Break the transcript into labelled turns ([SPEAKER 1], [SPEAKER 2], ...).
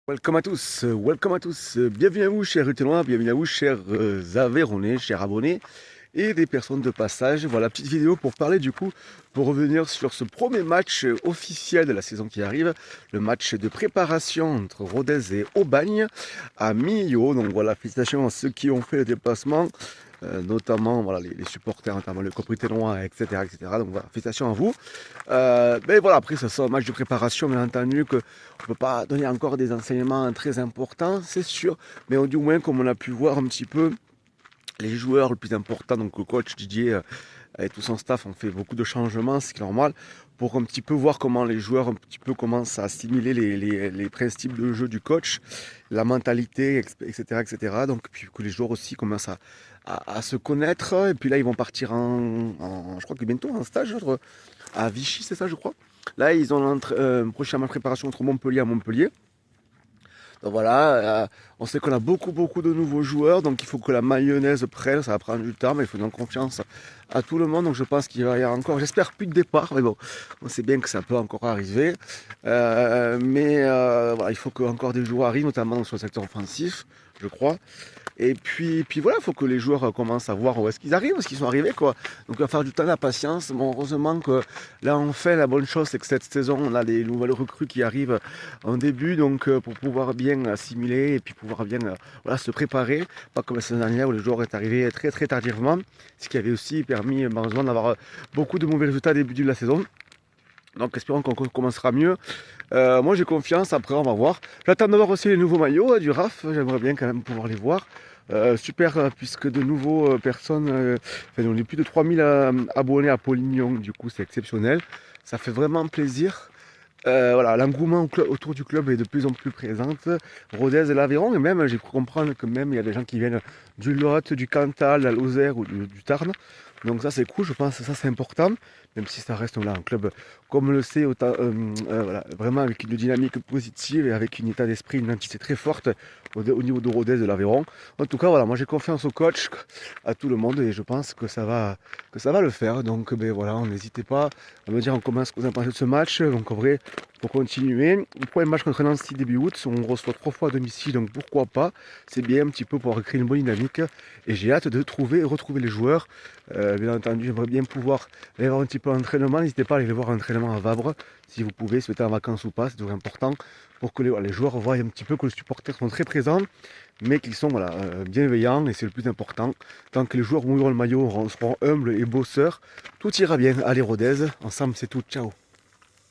[SPEAKER 1] Welcome à tous, bienvenue à vous chers Ruténois, bienvenue à vous chers Aveyronais, chers abonnés et des personnes de passage. Voilà, petite vidéo pour parler du coup, pour revenir sur ce premier match officiel de la saison qui arrive, le match de préparation entre Rodez et Aubagne à Millau. Donc voilà, félicitations à ceux qui ont fait le déplacement. Notamment voilà, les supporters, notamment le Ruténois, etc., etc. Donc voilà, félicitations à vous. Mais voilà, après, ça sera un match de préparation, bien entendu, qu'on ne peut pas donner encore des enseignements très importants, c'est sûr. Mais du moins, comme on a pu voir un petit peu, les joueurs le plus important, donc le coach Didier et tout son staff ont fait beaucoup de changements, ce qui est normal, pour un petit peu voir comment les joueurs un petit peu commencent à assimiler les principes de jeu du coach, la mentalité, etc., etc. Donc puis que les joueurs aussi commencent à se connaître. Et puis là, ils vont partir je crois que bientôt en stage à Vichy, c'est ça, je crois. Là, ils ont un prochain match de préparation entre Montpellier à Montpellier. Donc voilà, on sait qu'on a beaucoup de nouveaux joueurs, donc il faut que la mayonnaise prenne, ça va prendre du temps, mais il faut donner confiance à tout le monde. Donc je pense qu'il va y avoir encore, j'espère plus de départ, mais bon, on sait bien que ça peut encore arriver. Voilà, il faut que encore des joueurs arrivent, notamment sur le secteur offensif, je crois. Et puis voilà, il faut que les joueurs commencent à voir où est-ce qu'ils arrivent, où est-ce qu'ils sont arrivés, quoi. Donc il va falloir du temps, de la patience. Bon, heureusement que là on fait la bonne chose, c'est que cette saison, on a les nouvelles recrues qui arrivent en début, donc pour pouvoir bien assimiler et puis pouvoir bien voilà, se préparer. Pas comme la saison dernière où les joueurs sont arrivés très tardivement, ce qui avait aussi permis malheureusement d'avoir beaucoup de mauvais résultats au début de la saison. Donc espérons qu'on commencera mieux. Moi j'ai confiance, après on va voir. J'attends d'avoir aussi les nouveaux maillots du RAF, j'aimerais bien quand même pouvoir les voir. Super, puisque de nouveaux personnes, on est plus de 3000 abonnés à Polignon, du coup c'est exceptionnel. Ça fait vraiment plaisir. Voilà, l'engouement autour du club est de plus en plus présent. Rodez et l'Aveyron, et même j'ai cru comprendre que même il y a des gens qui viennent du Lot, du Cantal, de la Lozère ou du Tarn. Donc ça c'est cool, je pense que ça c'est important, même si ça reste là un club comme le sait, voilà, vraiment avec une dynamique positive et avec un état d'esprit, une identité très forte au niveau de Rodez et de l'Aveyron. En tout cas voilà, moi j'ai confiance au coach, à tout le monde et je pense que ça va le faire. Donc ben voilà, n'hésitez pas à me dire comment est-ce que vous en pensez de ce match. Donc en vrai, pour continuer, le premier match contre Nancy début août, on reçoit 3 fois à domicile, donc pourquoi pas. C'est bien un petit peu pour créer une bonne dynamique. Et j'ai hâte de retrouver les joueurs. Bien entendu, j'aimerais bien pouvoir aller voir un petit peu l'entraînement. N'hésitez pas à aller voir l'entraînement à Vabre, si vous pouvez, si vous êtes en vacances ou pas, c'est toujours important pour que les joueurs voient un petit peu que les supporters sont très présents, mais qu'ils sont voilà, bienveillants, et c'est le plus important. Tant que les joueurs mouilleront le maillot, seront humbles et bosseurs, tout ira bien. Allez Rodez, ensemble c'est tout, ciao.